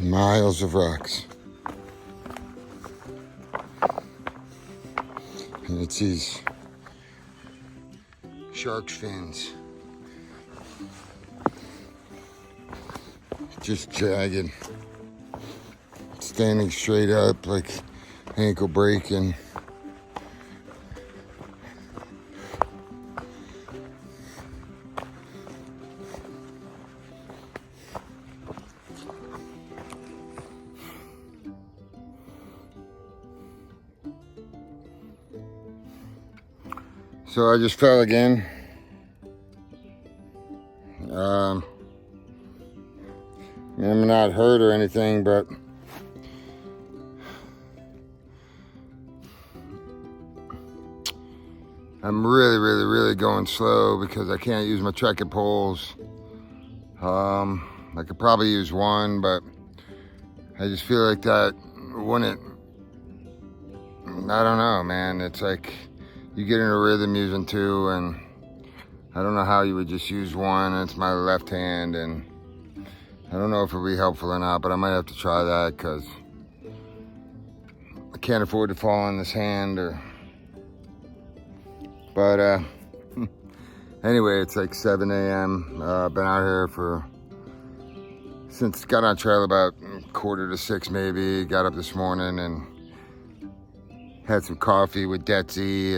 Miles of rocks. And it's these shark's fins. Just jagged. Standing straight up like ankle breaking. So I just fell again. I'm not hurt or anything, but I'm really going slow because I can't use my trekking poles. I could probably use one, but I just feel like that wouldn't, I don't know, man. It's like you get in a rhythm using two, and I don't know how you would just use one. It's my left hand, and I don't know if it'll be helpful or not, but I might have to try that because I can't afford to fall on this hand. But anyway, it's like 7 a.m. Been out here since got on trail about 5:45 maybe. Got up this morning and had some coffee with Detsy,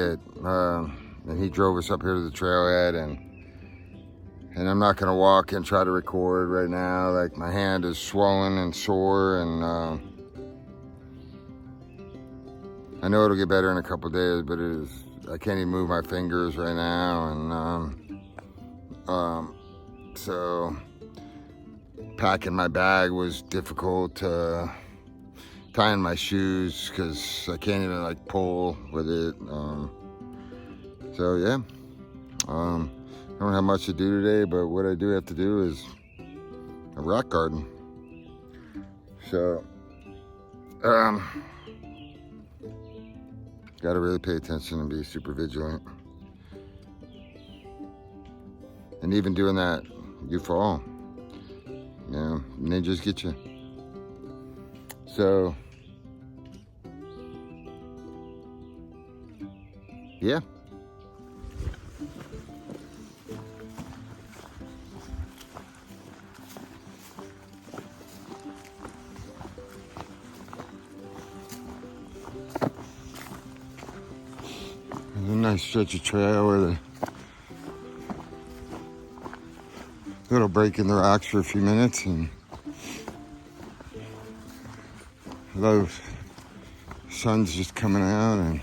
and he drove us up here to the trailhead, and I'm not gonna walk and try to record right now. Like, my hand is swollen and sore, and I know it'll get better in a couple days, but I can't even move my fingers right now, and so packing my bag was difficult. Tying my shoes because I can't even like pull with it. So yeah, I don't have much to do today, but what I do have to do is a rock garden. So gotta really pay attention and be super vigilant. And even doing that, you fall. You know, ninjas get you. So yeah. There's a nice stretch of trail with a little break in the rocks for a few minutes, and the sun's just coming out and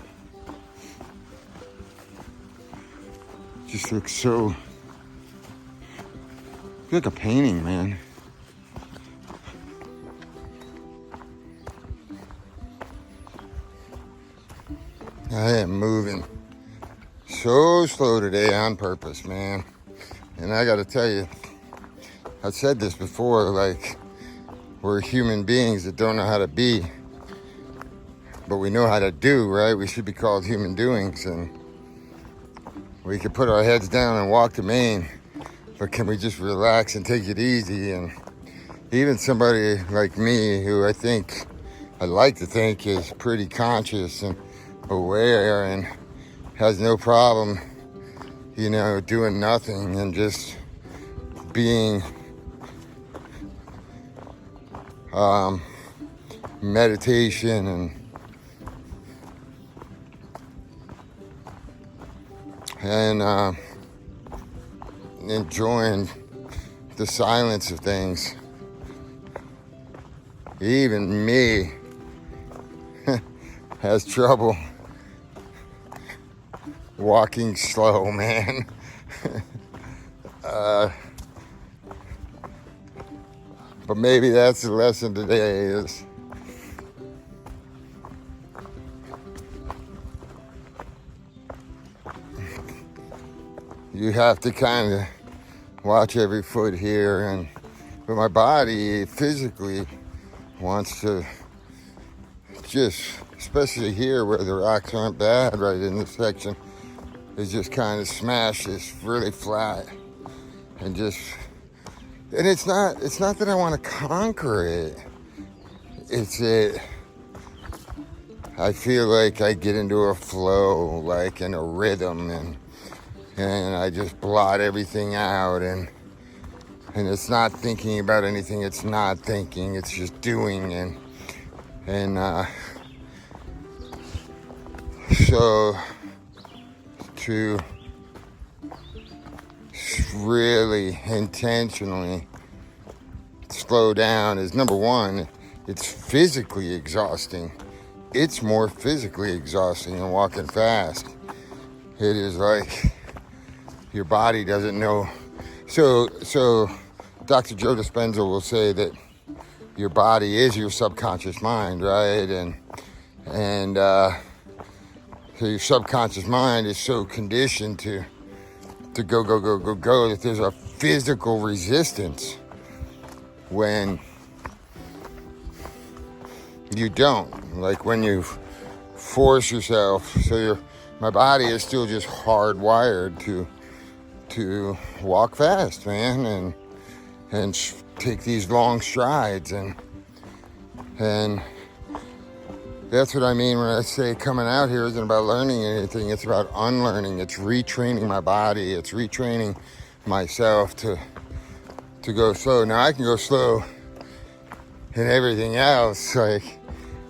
just looks so like a painting, man. I am moving so slow today on purpose, man. And I gotta tell you, I've said this before, like, we're human beings that don't know how to be, but we know how to do, right? We should be called human doings, and we can put our heads down and walk the main, but can we just relax and take it easy? And even somebody like me, who I like to think is pretty conscious and aware and has no problem, you know, doing nothing and just being meditation and enjoying the silence of things. Even me has trouble walking slow, man. But maybe that's the lesson today, is you have to kind of watch every foot here, but my body physically wants to just, especially here where the rocks aren't bad right in this section, is just kind of smash this really flat and it's not that I want to conquer it. I feel like I get into a flow, like in a rhythm, and I just blot everything out, and it's not thinking about anything. It's not thinking. It's just doing, and so to really intentionally slow down is, number one, it's physically exhausting. It's more physically exhausting than walking fast. It is like your body doesn't know. So Dr. Joe Dispenza will say that your body is your subconscious mind, right? And so your subconscious mind is so conditioned to go that there's a physical resistance when you don't. Like when you force yourself. So my body is still just hardwired to walk fast, man, and take these long strides, and that's what I mean when I say coming out here isn't about learning anything. It's about unlearning. It's retraining my body. It's retraining myself to go slow. Now I can go slow in everything else. Like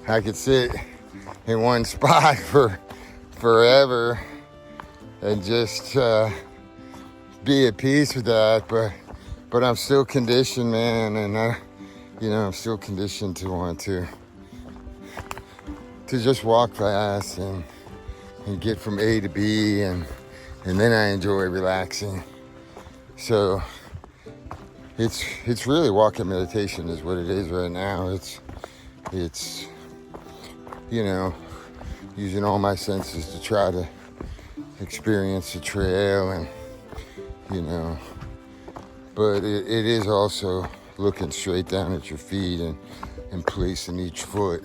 I could sit in one spot for forever and just be at peace with that. But I'm still conditioned, man, and I'm still conditioned to want to just walk fast and get from A to B, and then I enjoy relaxing. So it's really walking meditation is what it is right now. It's using all my senses to try to experience the trail, and but it is also looking straight down at your feet and placing each foot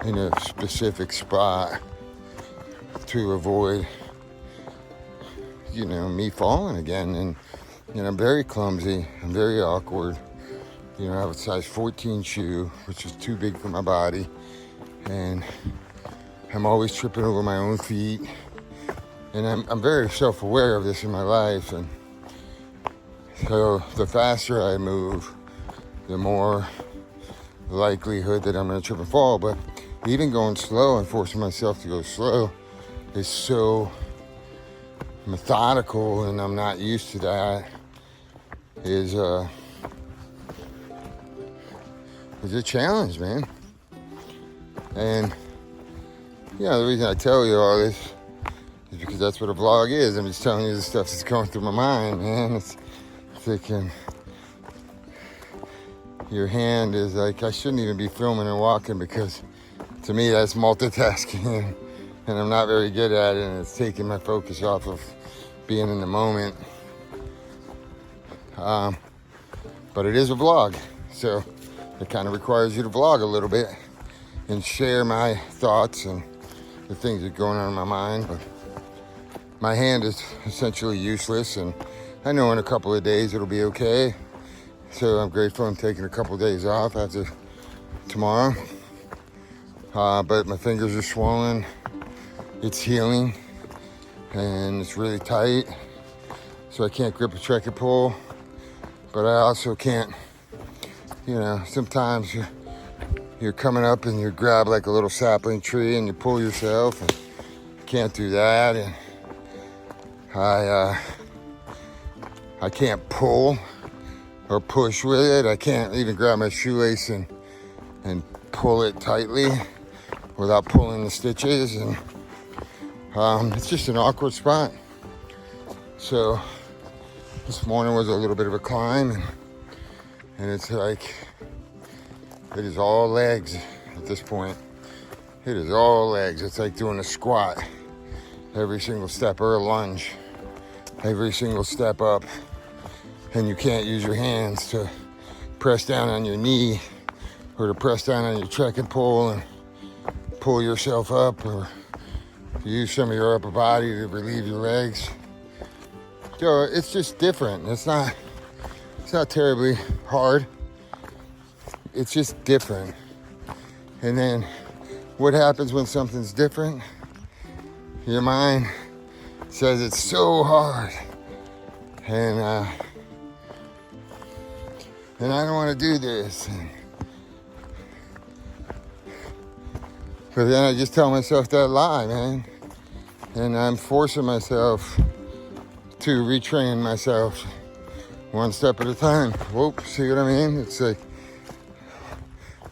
in a specific spot to avoid me falling again. And I'm very clumsy. I'm very awkward. I have a size 14 shoe, which is too big for my body, and I'm always tripping over my own feet. And I'm very self-aware of this in my life, and so the faster I move, the more likelihood that I'm going to trip and fall. But even going slow and forcing myself to go slow is so methodical, and I'm not used to that. Is a challenge, man. And the reason I tell you all this is because that's what a vlog is. I'm just telling you the stuff that's going through my mind, man. It's thinking your hand is like, I shouldn't even be filming and walking, because to me that's multitasking, and I'm not very good at it, and it's taking my focus off of being in the moment. But it is a vlog, so it kind of requires you to vlog a little bit and share my thoughts and the things that are going on in my mind. But my hand is essentially useless, and I know in a couple of days it'll be okay. So I'm grateful I'm taking a couple of days off after tomorrow. But my fingers are swollen. It's healing, and it's really tight, so I can't grip a trekking pole. But I also can't, sometimes you're coming up and you grab like a little sapling tree and you pull yourself, and can't do that. And I can't pull or push with it. I can't even grab my shoelace and pull it tightly without pulling the stitches. And it's just an awkward spot. So this morning was a little bit of a climb, and it's like, it is all legs at this point. It is all legs. It's like doing a squat every single step, or a lunge every single step up, and you can't use your hands to press down on your knee or to press down on your trekking pole and pull yourself up, or use some of your upper body to relieve your legs. So it's just different. It's not terribly hard. it's just different. And then what happens when something's different? Your mind says it's so hard. And I don't want to do this. But then I just tell myself that lie, man. And I'm forcing myself to retrain myself one step at a time. Whoop, see what I mean? It's like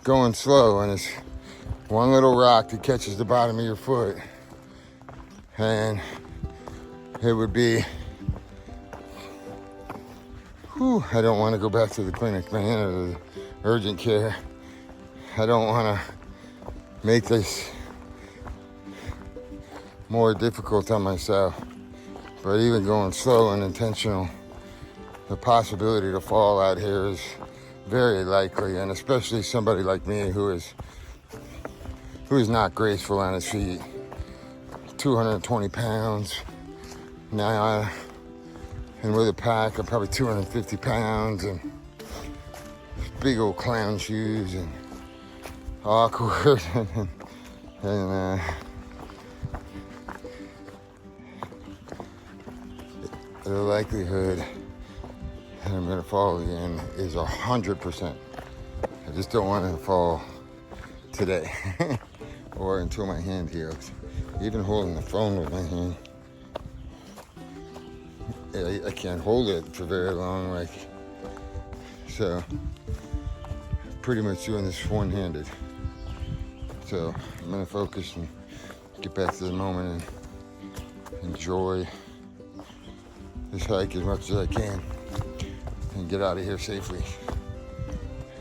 going slow, and it's one little rock that catches the bottom of your foot. And it would be, I don't want to go back to the clinic, man, or the urgent care. I don't want to make this more difficult on myself. But even going slow and intentional, the possibility to fall out here is very likely, and especially somebody like me who is not graceful on his feet. 220 pounds now, and with a pack of probably 250 pounds, and big old clown shoes, and awkward, and the likelihood that I'm gonna fall again is 100%. I just don't want to fall today or until my hand heals. Even holding the phone with my hand, I can't hold it for very long, like, so pretty much doing this one-handed. So I'm gonna focus and get back to the moment and enjoy this hike as much as I can and get out of here safely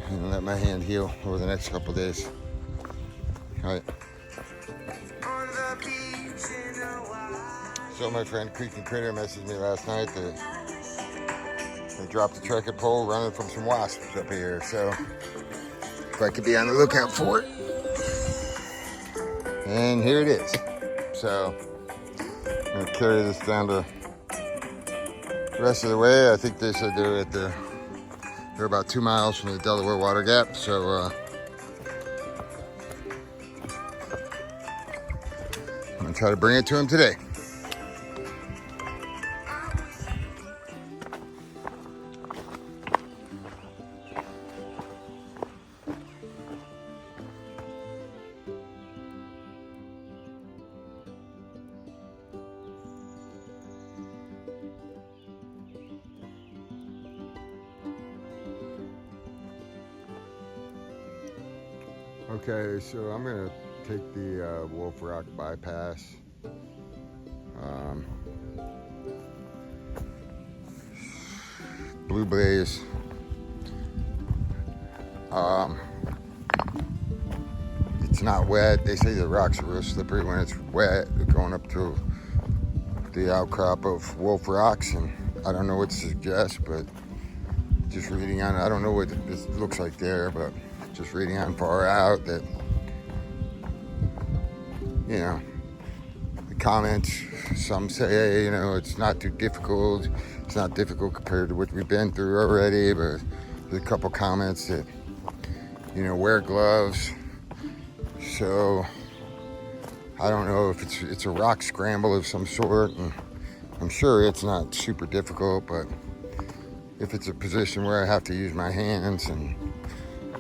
and let my hand heal over the next couple days. All right. So my friend Creek and Critter messaged me last night that they dropped a trekking pole running from some wasps up here. So if I could be on the lookout for it. And here it is. So I'm gonna carry this down to the rest of the way. I think they said they're about 2 miles from the Delaware Water Gap. So I'm gonna try to bring it to him today. Okay, so I'm gonna take the Wolf Rock bypass. Blue Blaze. It's not wet. They say the rocks are real slippery when it's wet. They're going up to the outcrop of Wolf Rocks, and I don't know what to suggest, but just reading on, I don't know what this looks like there, but just reading on far out that, you know, the comments, some say, hey, you know, it's not too difficult. It's not difficult compared to what we've been through already, but there's a couple comments that, you know, wear gloves. So I don't know if it's a rock scramble of some sort, and I'm sure it's not super difficult, but if it's a position where I have to use my hands, and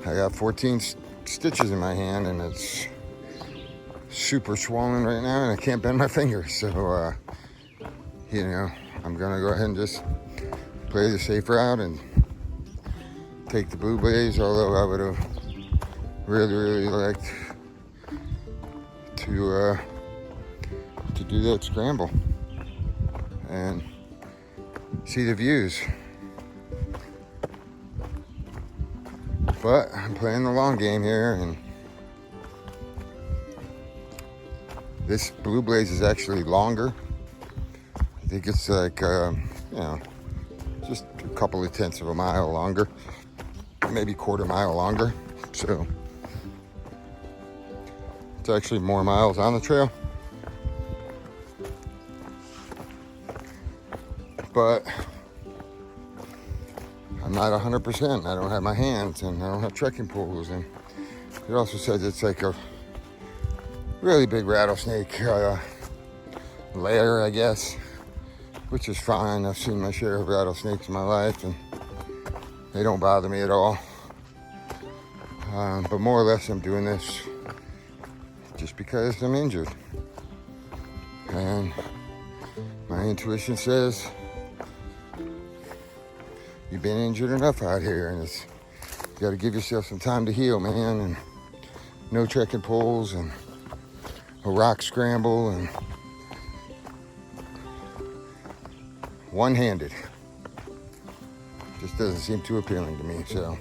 I got 14 stitches in my hand and it's super swollen right now and I can't bend my fingers. So, you know, I'm gonna go ahead and just play the safe route and take the Blue Blaze, although I would have really liked to do that scramble and see the views. But I'm playing the long game here, and this Blue Blaze is actually longer. I think it's like, you know, just a couple of tenths of a mile longer, maybe quarter mile longer. So it's actually more miles on the trail. But I'm not 100%. I don't have my hands, and I don't have trekking poles. And it also says it's like a really big rattlesnake lair, I guess, which is fine. I've seen my share of rattlesnakes in my life, and they don't bother me at all. But more or less, I'm doing this just because I'm injured. And my intuition says, you've been injured enough out here, and you got to give yourself some time to heal, man. And no trekking poles, and a rock scramble, and one-handed. Just doesn't seem too appealing to me. So,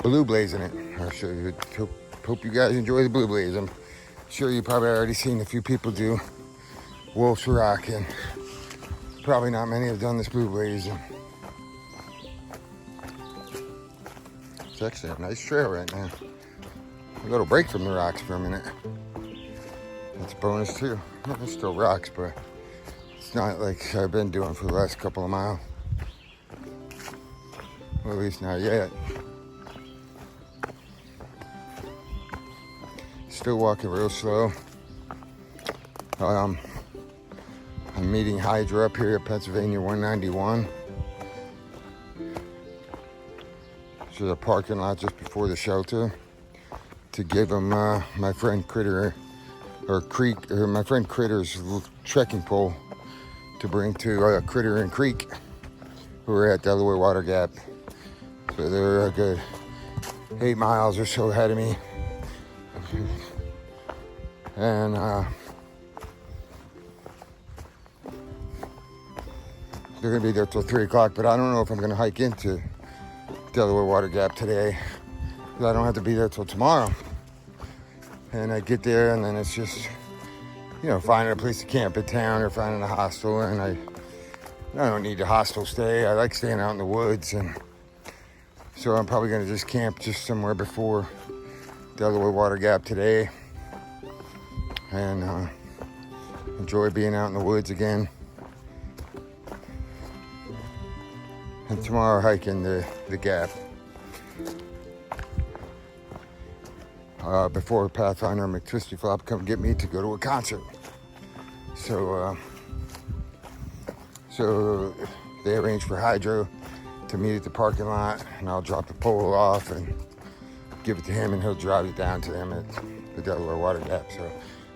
blue blazing it. I'll show you. Hope you guys enjoy the blue blaze. I'm sure you probably already seen a few people do Wolf's Rock, and probably not many have done this blue blaze. And it's actually a nice trail right now. A little break from the rocks for a minute. That's a bonus too. It's still rocks, but it's not like I've been doing for the last couple of miles. Well, at least not yet. Still walking real slow. I'm meeting Hydra up here at Pennsylvania 191. This is a parking lot just before the shelter to give them my friend Critter's trekking pole to bring to Critter and Creek, who are at Delaware Water Gap. So they're a good 8 miles or so ahead of me. And they're gonna be there till 3 o'clock, but I don't know if I'm gonna hike into Delaware Water Gap today, because I don't have to be there till tomorrow. And I get there, and then it's just, finding a place to camp in town or finding a hostel. And I don't need a hostel stay. I like staying out in the woods, and so I'm probably gonna just camp just somewhere before Delaware Water Gap today, and enjoy being out in the woods again. And tomorrow hiking the gap before Pathfinder McTwistyflop come get me to go to a concert. So they arranged for Hydro to meet at the parking lot, and I'll drop the pole off and give it to him, and he'll drive it down to them at the Delaware Water Gap. So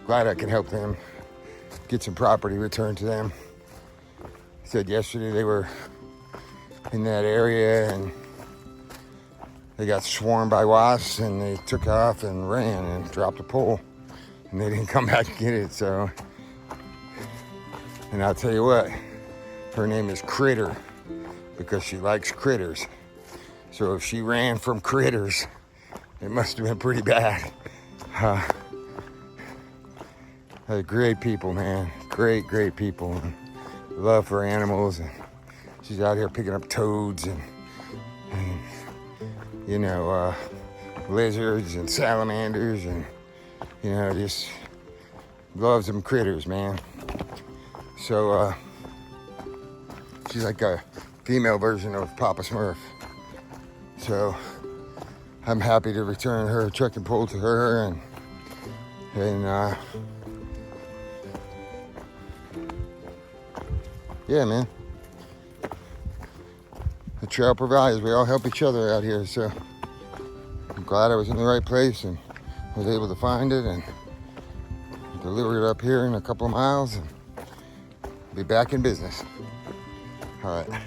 glad I can help them get some property returned to them. He said yesterday they were in that area and they got swarmed by wasps, and they took off and ran and dropped the pole, and they didn't come back and get it. So, and I'll tell you what, her name is Critter because she likes critters. So if she ran from critters, it must have been pretty bad. Great people, man. Great people. Love for animals. And she's out here picking up toads and lizards and salamanders, and just loves them critters, man. So she's like a female version of Papa Smurf. So I'm happy to return her trekking pole to her, and yeah, man. The trail provides. We all help each other out here, so I'm glad I was in the right place and was able to find it and deliver it up here in a couple of miles, and be back in business. All right.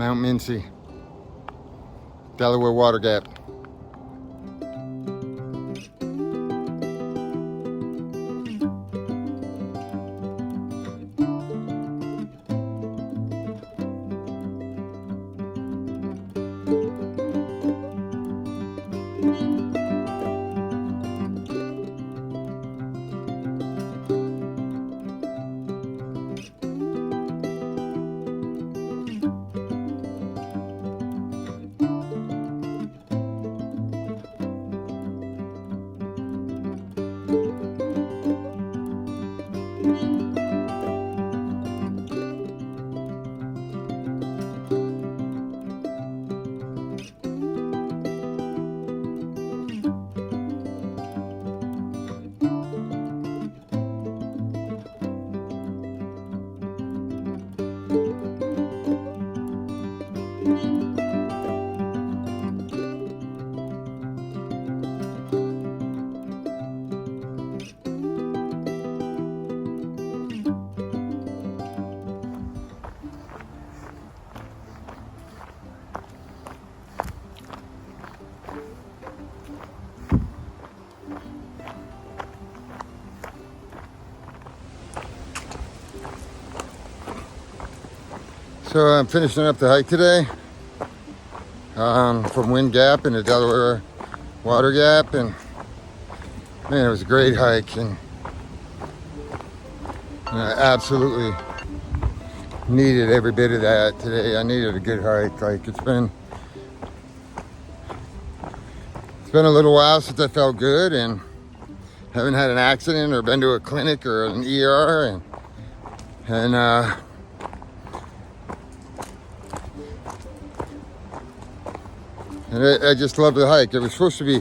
Mount Mincy, Delaware Water Gap. So I'm finishing up the hike today from Wingit Gap into Delaware Water Gap, and man, it was a great hike, and I absolutely needed every bit of that today. I needed a good hike. Like it's been a little while since I felt good and haven't had an accident or been to a clinic or an ER, and I just love the hike. It was supposed to be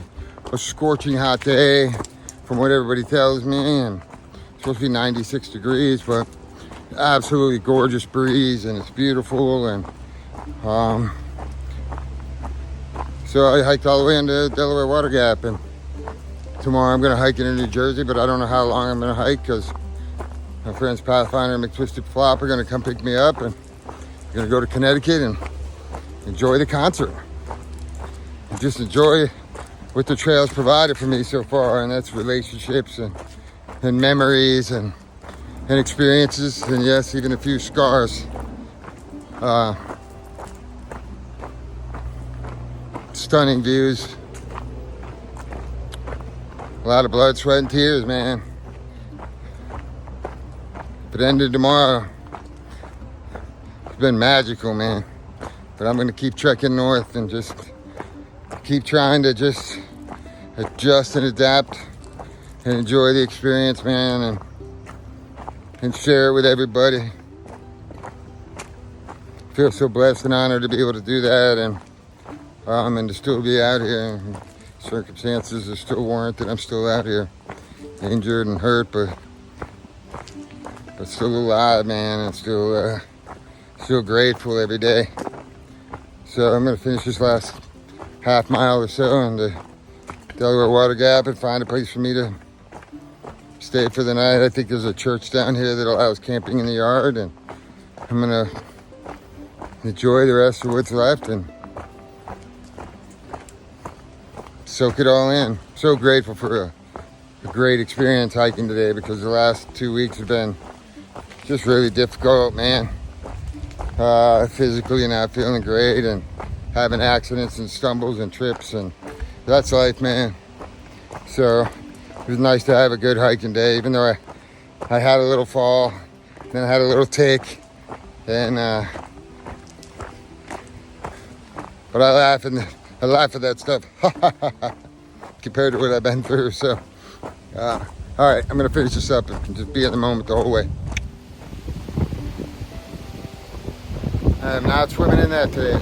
a scorching hot day from what everybody tells me, and it's supposed to be 96 degrees, but absolutely gorgeous breeze, and it's beautiful. And so I hiked all the way into Delaware Water Gap, and tomorrow I'm going to hike into New Jersey, but I don't know how long I'm going to hike because my friends Pathfinder McTwistyflop are going to come pick me up, and I'm going to go to Connecticut and enjoy the concert. Just enjoy what the trails provided for me so far, and that's relationships and memories and experiences, and yes, even a few scars. Stunning views, a lot of blood, sweat, and tears, man. If it ended tomorrow, it's been magical, man. But I'm gonna keep trekking north and just keep trying to just adjust and adapt and enjoy the experience, man, and share it with everybody. I feel so blessed and honored to be able to do that, and to still be out here. Circumstances are still warranted. I'm still out here, injured and hurt, but still alive, man, and still grateful every day. So I'm gonna finish this last half mile or so in the Delaware Water Gap and find a place for me to stay for the night. I think there's a church down here that allows camping in the yard, and I'm gonna enjoy the rest of what's left and soak it all in. So grateful for a great experience hiking today, because the last 2 weeks have been just really difficult, man. Physically not feeling great and having accidents and stumbles and trips, and that's life, man. So it was nice to have a good hiking day, even though I had a little fall, then I had a little tick, and but I laugh at that stuff compared to what I've been through. So all right, I'm gonna finish this up and just be in the moment the whole way. I am not swimming in that today.